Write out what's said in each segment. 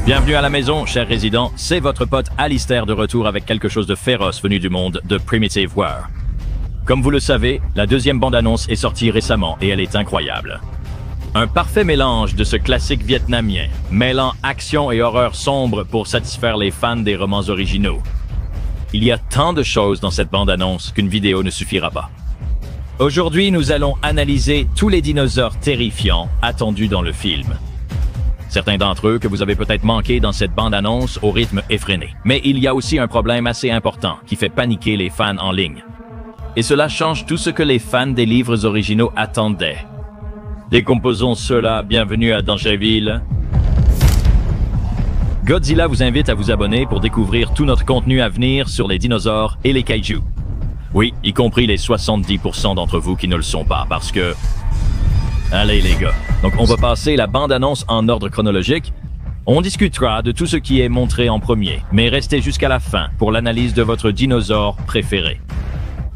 Bienvenue à la maison, chers résidents. C'est votre pote Alistair de retour avec quelque chose de féroce venu du monde de Primitive War. Comme vous le savez, la deuxième bande-annonce est sortie récemment et elle est incroyable. Un parfait mélange de ce classique vietnamien, mêlant action et horreur sombre pour satisfaire les fans des romans originaux. Il y a tant de choses dans cette bande-annonce qu'une vidéo ne suffira pas. Aujourd'hui, nous allons analyser tous les dinosaures terrifiants attendus dans le film. Certains d'entre eux que vous avez peut-être manqué dans cette bande-annonce au rythme effréné. Mais il y a aussi un problème assez important qui fait paniquer les fans en ligne. Et cela change tout ce que les fans des livres originaux attendaient. Décomposons cela, bienvenue à Dangerville. Godzilla vous invite à vous abonner pour découvrir tout notre contenu à venir sur les dinosaures et les kaiju. Oui, y compris les 70% d'entre vous qui ne le sont pas, parce que... Allez les gars, donc on va passer la bande-annonce en ordre chronologique. On discutera de tout ce qui est montré en premier, mais restez jusqu'à la fin pour l'analyse de votre dinosaure préféré.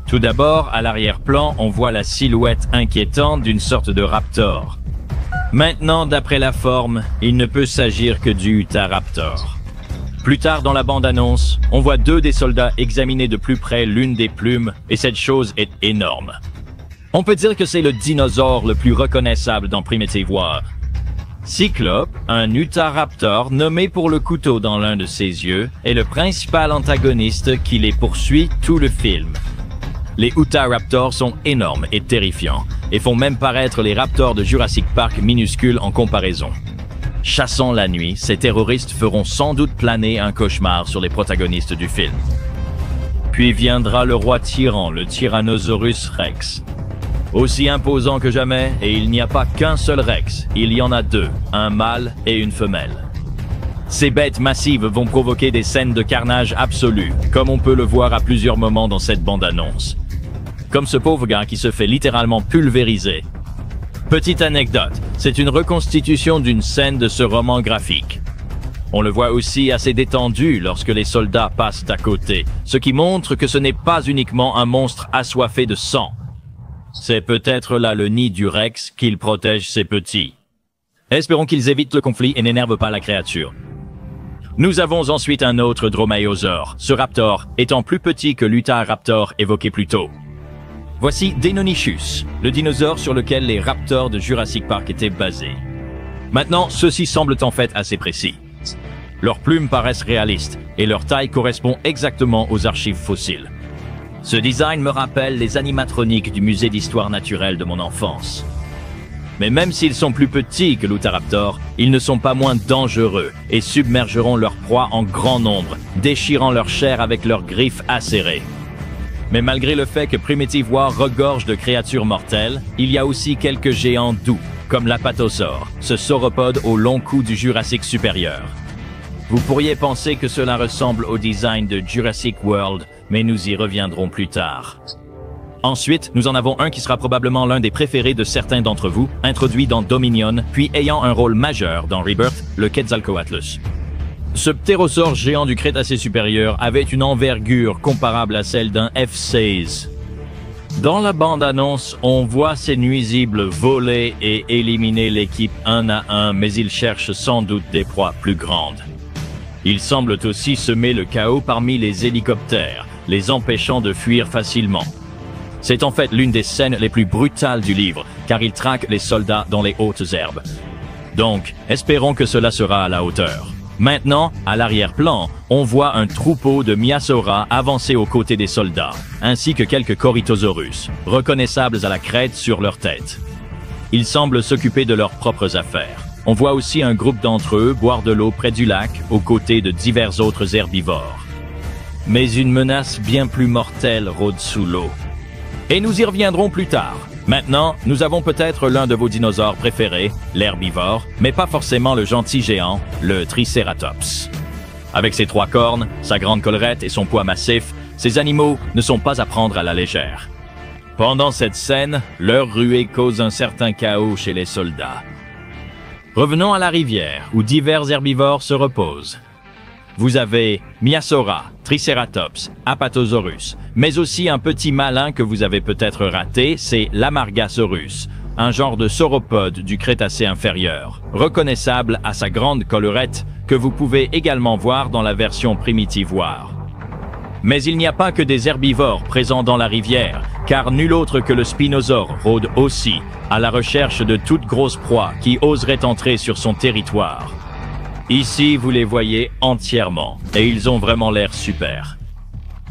Tout d'abord, à l'arrière-plan, on voit la silhouette inquiétante d'une sorte de raptor. Maintenant, d'après la forme, il ne peut s'agir que du Utahraptor. Plus tard dans la bande-annonce, on voit deux des soldats examiner de plus près l'une des plumes, et cette chose est énorme. On peut dire que c'est le dinosaure le plus reconnaissable dans Primitive War. Cyclope, un Utahraptor nommé pour le couteau dans l'un de ses yeux, est le principal antagoniste qui les poursuit tout le film. Les Utahraptors sont énormes et terrifiants, et font même paraître les raptors de Jurassic Park minuscules en comparaison. Chassant la nuit, ces terroristes feront sans doute planer un cauchemar sur les protagonistes du film. Puis viendra le roi tyran, le Tyrannosaurus Rex. Aussi imposant que jamais, et il n'y a pas qu'un seul Rex, il y en a deux, un mâle et une femelle. Ces bêtes massives vont provoquer des scènes de carnage absolu, comme on peut le voir à plusieurs moments dans cette bande-annonce. Comme ce pauvre gars qui se fait littéralement pulvériser. Petite anecdote, c'est une reconstitution d'une scène de ce roman graphique. On le voit aussi assez détendu lorsque les soldats passent à côté, ce qui montre que ce n'est pas uniquement un monstre assoiffé de sang. C'est peut-être là le nid du Rex qu'il protège ses petits. Espérons qu'ils évitent le conflit et n'énervent pas la créature. Nous avons ensuite un autre dromaeosaure, ce raptor étant plus petit que l'Utahraptor évoqué plus tôt. Voici Deinonychus, le dinosaure sur lequel les raptors de Jurassic Park étaient basés. Maintenant, ceux-ci semblent en fait assez précis. Leurs plumes paraissent réalistes et leur taille correspond exactement aux archives fossiles. Ce design me rappelle les animatroniques du musée d'histoire naturelle de mon enfance. Mais même s'ils sont plus petits que l'Utahraptor, ils ne sont pas moins dangereux et submergeront leur proie en grand nombre, déchirant leur chair avec leurs griffes acérées. Mais malgré le fait que Primitive War regorge de créatures mortelles, il y a aussi quelques géants doux, comme l'Apatosaure, ce sauropode au long cou du Jurassique supérieur. Vous pourriez penser que cela ressemble au design de Jurassic World, mais nous y reviendrons plus tard. Ensuite, nous en avons un qui sera probablement l'un des préférés de certains d'entre vous, introduit dans Dominion, puis ayant un rôle majeur dans Rebirth, le Quetzalcoatlus. Ce ptérosaure géant du Crétacé supérieur avait une envergure comparable à celle d'un F-16. Dans la bande-annonce, on voit ces nuisibles voler et éliminer l'équipe un à un, mais ils cherchent sans doute des proies plus grandes. Ils semblent aussi semer le chaos parmi les hélicoptères, les empêchant de fuir facilement. C'est en fait l'une des scènes les plus brutales du livre, car ils traquent les soldats dans les hautes herbes. Donc, espérons que cela sera à la hauteur. Maintenant, à l'arrière-plan, on voit un troupeau de Myasaura avancer aux côtés des soldats, ainsi que quelques Corythosaurus, reconnaissables à la crête sur leur tête. Ils semblent s'occuper de leurs propres affaires. On voit aussi un groupe d'entre eux boire de l'eau près du lac, aux côtés de divers autres herbivores. Mais une menace bien plus mortelle rôde sous l'eau. Et nous y reviendrons plus tard. Maintenant, nous avons peut-être l'un de vos dinosaures préférés, l'herbivore, mais pas forcément le gentil géant, le Triceratops. Avec ses 3 cornes, sa grande collerette et son poids massif, ces animaux ne sont pas à prendre à la légère. Pendant cette scène, leur ruée cause un certain chaos chez les soldats. Revenons à la rivière, où divers herbivores se reposent. Vous avez Myasaura, Triceratops, Apatosaurus, mais aussi un petit malin que vous avez peut-être raté, c'est l'Amargasaurus, un genre de sauropode du Crétacé inférieur, reconnaissable à sa grande collerette que vous pouvez également voir dans la version Primitive War. Mais il n'y a pas que des herbivores présents dans la rivière, car nul autre que le spinosaure rôde aussi, à la recherche de toute grosse proie qui oserait entrer sur son territoire. Ici, vous les voyez entièrement, et ils ont vraiment l'air super.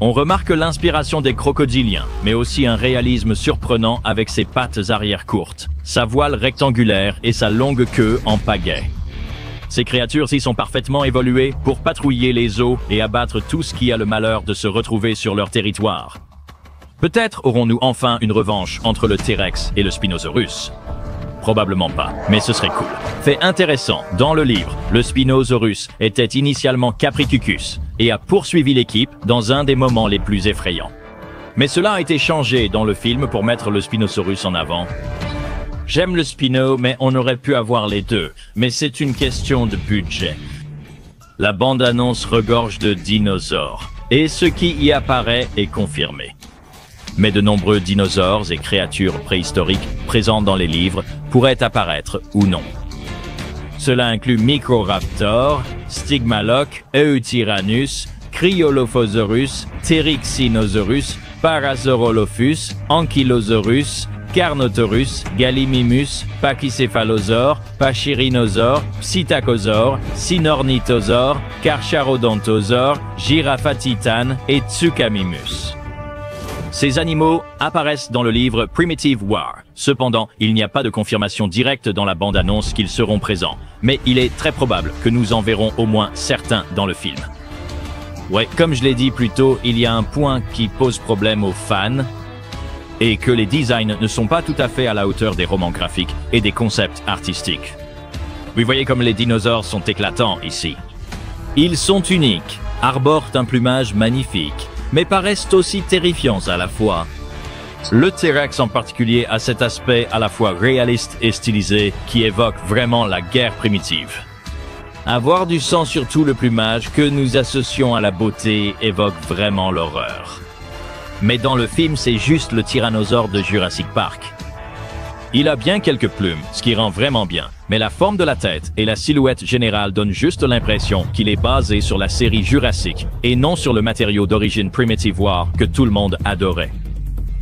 On remarque l'inspiration des crocodiliens, mais aussi un réalisme surprenant avec ses pattes arrière courtes, sa voile rectangulaire et sa longue queue en pagaie. Ces créatures-ci sont parfaitement évoluées pour patrouiller les eaux et abattre tout ce qui a le malheur de se retrouver sur leur territoire. Peut-être aurons-nous enfin une revanche entre le T-Rex et le Spinosaurus. Probablement pas, mais ce serait cool. Fait intéressant, dans le livre, le Spinosaurus était initialement Capricucus et a poursuivi l'équipe dans un des moments les plus effrayants. Mais cela a été changé dans le film pour mettre le Spinosaurus en avant. J'aime le Spino, mais on aurait pu avoir les deux, mais c'est une question de budget. La bande-annonce regorge de dinosaures, et ce qui y apparaît est confirmé. Mais de nombreux dinosaures et créatures préhistoriques présents dans les livres pourraient apparaître ou non. Cela inclut Microraptor, Stygmaloch, Eutyrannus, Cryolophosaurus, Pteryxinosaurus, Parasaurolophus, Ankylosaurus, Carnotaurus, Gallimimus, Pachycephalosaure, Pachyrhinosaure, Psittacosaure, Sinornithosaure, Carcharodontosaure, Giraffa-titane et Tsukamimus. Ces animaux apparaissent dans le livre Primitive War. Cependant, il n'y a pas de confirmation directe dans la bande-annonce qu'ils seront présents, mais il est très probable que nous en verrons au moins certains dans le film. Ouais, comme je l'ai dit plus tôt, il y a un point qui pose problème aux fans, et que les designs ne sont pas tout à fait à la hauteur des romans graphiques et des concepts artistiques. Vous voyez comme les dinosaures sont éclatants ici. Ils sont uniques, arborent un plumage magnifique, mais paraissent aussi terrifiants à la fois. Le T-Rex en particulier a cet aspect à la fois réaliste et stylisé qui évoque vraiment la guerre primitive. Avoir du sang sur tout le plumage que nous associons à la beauté évoque vraiment l'horreur. Mais dans le film, c'est juste le tyrannosaure de Jurassic Park. Il a bien quelques plumes, ce qui rend vraiment bien, mais la forme de la tête et la silhouette générale donnent juste l'impression qu'il est basé sur la série Jurassic et non sur le matériau d'origine Primitive War que tout le monde adorait.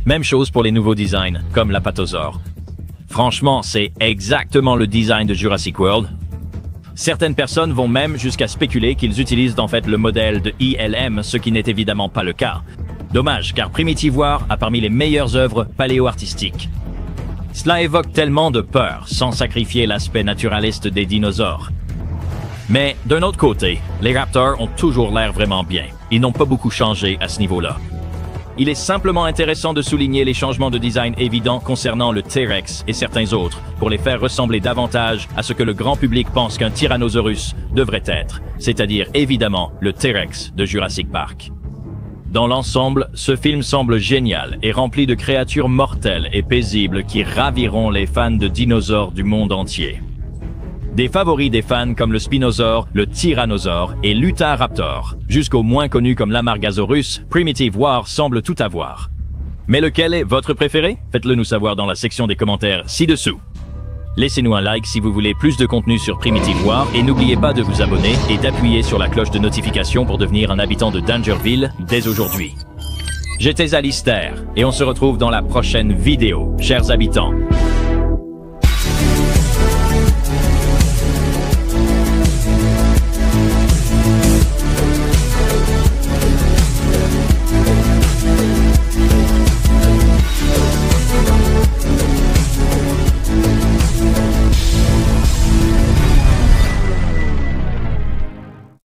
Même chose pour les nouveaux designs, comme l'apatosaure. Franchement, c'est exactement le design de Jurassic World. Certaines personnes vont même jusqu'à spéculer qu'ils utilisent en fait le modèle de ILM, ce qui n'est évidemment pas le cas. Dommage, car Primitive War a parmi les meilleures œuvres paléo-artistiques. Cela évoque tellement de peur, sans sacrifier l'aspect naturaliste des dinosaures. Mais d'un autre côté, les raptors ont toujours l'air vraiment bien. Ils n'ont pas beaucoup changé à ce niveau-là. Il est simplement intéressant de souligner les changements de design évidents concernant le T-Rex et certains autres, pour les faire ressembler davantage à ce que le grand public pense qu'un Tyrannosaurus devrait être, c'est-à-dire évidemment le T-Rex de Jurassic Park. Dans l'ensemble, ce film semble génial et rempli de créatures mortelles et paisibles qui raviront les fans de dinosaures du monde entier. Des favoris des fans comme le Spinosaure, le Tyrannosaure et l'Utahraptor, jusqu'au moins connu comme l'Amargasaurus, Primitive War semble tout avoir. Mais lequel est votre préféré? Faites-le nous savoir dans la section des commentaires ci-dessous. Laissez-nous un like si vous voulez plus de contenu sur Primitive War et n'oubliez pas de vous abonner et d'appuyer sur la cloche de notification pour devenir un habitant de Dangerville dès aujourd'hui. J'étais Alistair et on se retrouve dans la prochaine vidéo, chers habitants.